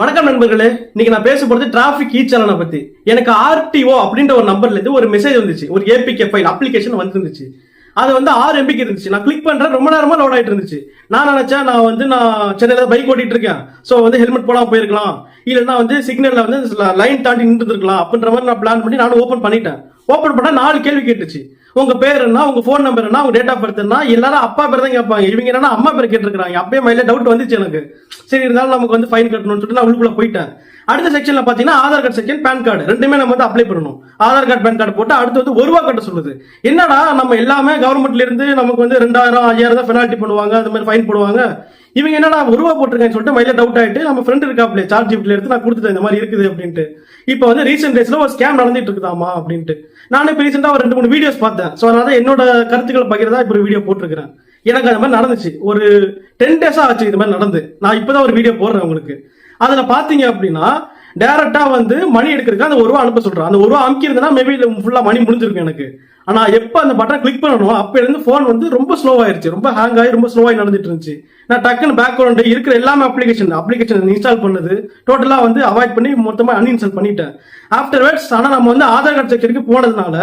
வணக்கம் நண்பர்களே, இன்னைக்கு நான் பேச போறது டிராபிக் ஈச்சலனை பத்தி. எனக்கு ஆர்டிஓ அப்படின்ற ஒரு நம்பர்ல இருந்து ஒரு மெசேஜ் வந்துச்சு. ஒரு ஏபிகே ஃபைல் அப்ளிகேஷன் வந்துருந்துச்சு. அது வந்து 6 MB இருந்துச்சு. நான் கிளிக் பண்றேன், ரொம்ப நேரமா லோட் ஆயிட்டு இருந்துச்சு. நான் நினைச்சேன் நான் சென்னையில பைக் ஓட்டிட்டு இருக்கேன், சோ வந்து ஹெல்மெட் போடாம போயிருக்கலாம், இல்லன்னா வந்து சிக்னல்ல வந்து லைன் தாண்டி நின்று இருக்கலாம் அப்படின்ற மாதிரி நான் பிளான் பண்ணி நானும் ஓபன் பண்ணிட்டேன். ஓபன் பண்ணா 4 கேள்வி கேட்டுச்சு. உங்க பேர் என்ன, உங்க போன் நம்பர் என்ன, உங்க டேட் ஆஃப் பர்த் என்ன. எல்லாரும் அப்பா பேர் தான் கேட்பாங்க, இவங்க என்னன்னா அம்மா பேர் கேட்டிருக்காங்க. அப்பயே மைல டவுட் வந்துச்சு எனக்கு. சரி, இருந்தாலும் நமக்கு வந்து ஃபைன் கட்டணும்னு சொல்லிட்டு நான் உள்ளுக்குள்ள போயிட்டேன். அடுத்த செக்ஷன்ல பாத்தீங்கன்னா Aadhaar card section, PAN card ரெண்டுமே நம்ம வந்து அப்ளை பண்ணணும். ஆதார் கார்டு பேன் கார்டு போட்டு அடுத்து வந்து ₹1 கட்ட சொல்லுது. என்னடா நம்ம எல்லாமே கவர்மெண்ட்ல இருந்து நமக்கு வந்து 2000 5000 தான் பெனால்ட்டி பண்ணுவாங்க, அந்த மாதிரி ஃபைன் போடுவாங்க. இவங்க என்னடா ₹1 போட்டிருக்கேன்னு சொல்லிட்டு மைல டவுட் ஆயிட்டு நம்ம ஃப்ரெண்ட் இருக்காப்ல சார்ஜ் ஜிப்ல எடுத்து நான் கொடுத்துட்டேன், இந்த மாதிரி இருக்குது அப்படின்ட்டு. இப்போ வந்து ரீசெண்ட் டேஸ்ல ஒரு ஸ்கேம் நடந்துட்டு இருக்குதாமா அப்படின்ட்டு நானே இப்போ ரீசெண்டா ஒரு 2-3 வீடியோஸ் பார்த்தேன். ஸோ அதனால என்னோட கருத்துக்களை பகிர்றதா இப்போ ஒரு வீடியோ போட்டிருக்கிறேன். எனக்கு அந்த மாதிரி நடந்துச்சு. ஒரு 10 டேஸா ஆச்சு இது மாதிரி நடந்து. நான் இப்பதான் ஒரு வீடியோ போடுறேன் உங்களுக்கு. அதுல பாத்தீங்க அப்படின்னா டைரக்டா வந்து மணி எடுக்கிறதுக்கு அந்த ₹1 அனுப்ப சொல்றேன். அந்த ₹1 அமுக்கிருந்தா மேபி ஃபுல்லா மணி முடிஞ்சிருக்கும் எனக்கு. ஆனா எப்ப அந்த பட்டன் கிளிக் பண்ணணும் அப்ப இருந்து போன் வந்து ரொம்ப ஸ்லோவாயிருச்சு, ரொம்ப ஹேங் ஆகி ரொம்ப ஸ்லோவாகி நடந்துட்டு இருந்துச்சு. நான் டக்குன்னு பேக்ரவுண்ட் இருக்கிற எல்லாமே அப்ளிகேஷன் இன்ஸ்டால் பண்ணது டோட்டலா வந்து அவாய்ட் பண்ணி மொத்தமா அன்இன்ஸ்டால் பண்ணிட்டேன். ஆஃப்டர்வர்ட்ஸ் ஆனா நம்ம வந்து ஆதார் கார்டு செக்ஷனுக்கு போனதுனால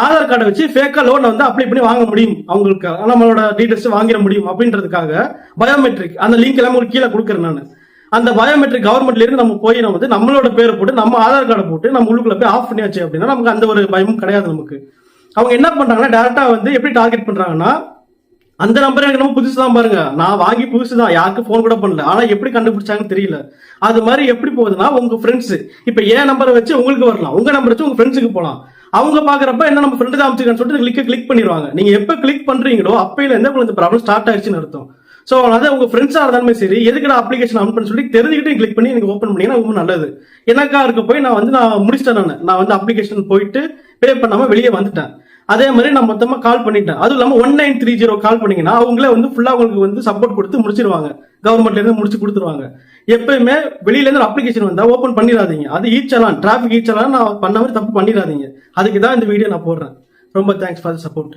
ஆதார் கார்டை வச்சு ஃபேக்கா லோன் வந்து அப்ளை பண்ணி வாங்க முடியும், அவங்களுக்கு நம்மளோட டீடைல்ஸ் வாங்கிட முடியும் அப்படின்றதுக்காக பயோமெட்ரிக் அந்த லிங்க் எல்லாம் உங்களுக்கு கீழே கொடுக்குறேன். நான் அந்த பயோமெட்ரிக் கவர்மெண்ட்ல இருந்து நம்ம போய் நம்ம வந்து நம்மளோட பேரை போட்டு நம்ம ஆதார் கார்டை போட்டு நம்ம உள்ளுக்குள்ள போய் ஆஃப் பண்ணியாச்சு அப்படின்னா நமக்கு அந்த ஒரு பயமும் கிடையாது நமக்கு. அவங்க என்ன பண்றாங்கன்னா டைரக்டா வந்து எப்படி டார்கெட் பண்றாங்கன்னா, அந்த நம்பர் எனக்கு நம்ம புதுசு தான் பாருங்க, நான் வாங்கி புதுசு தான், யாருக்கும் போன் கூட பண்ணல, ஆனா எப்படி கண்டுபிடிச்சாங்கன்னு தெரியல. அது மாதிரி எப்படி போகுதுன்னா உங்க ஃப்ரெண்ட்ஸ் இப்ப என் நம்பரை வச்சு உங்களுக்கு வரலாம், உங்க நம்பர் வச்சு உங்க ஃப்ரெண்ட்ஸுக்கு போலாம். அவங்க பாக்குறப்ப என்ன நம்ம ஃப்ரெண்டு தான் அமைச்சிருக்கான்னு சொல்லிட்டு கிளிக் பண்ணிடுவாங்க. நீங்க எப்ப கிளிக் பண்றீங்களோ அப்பையில இருந்து உங்களுக்கு இந்த ப்ராப்ளம் ஸ்டார்ட் ஆயிடுச்சுன்னு அர்த்தம். சோ அதாவது உங்க ஃப்ரெண்ட்ஸா இருந்தாலுமே சரி, எதுக்கு நான் அப்ளிகேஷன் ஆன் பண்ணி சொல்லி தெரிஞ்சுக்கிட்டு கிளிக் பண்ணி நீங்க ஓப்பன் பண்ணீங்கன்னா ரொம்ப நல்லது. எனக்கா இருக்க போய் நான் முடிச்சிட்டேன். நான் வந்து அப்ளிகேஷன் போயிட்டு பே பண்ணாம வெளியே வந்துட்டேன். அதே மாதிரி நான் மொத்தமா கால் பண்ணிட்டேன். அதுவும் இல்லாம 1930 கால் பண்ணீங்கன்னா அவங்களே வந்து ஃபுல்லா உங்களுக்கு வந்து சப்போர்ட் கொடுத்து முடிச்சிருவாங்க, கவர்மெண்ட்ல இருந்து முடிச்சு கொடுத்துருவாங்க. எப்பயுமே வெளியில இருந்து அப்ளிகேஷன் வந்தா ஓபன் பண்ணிடாதீங்க. அது ஈச்சலான் டிராபிக் ஈச்சலான் நான் பண்ண மாதிரி தப்பு பண்ணிடாதீங்க. அதுக்கு தான் இந்த வீடியோ நான் போடுறேன். ரொம்ப தேங்க்ஸ் ஃபார் த சப்போர்ட்.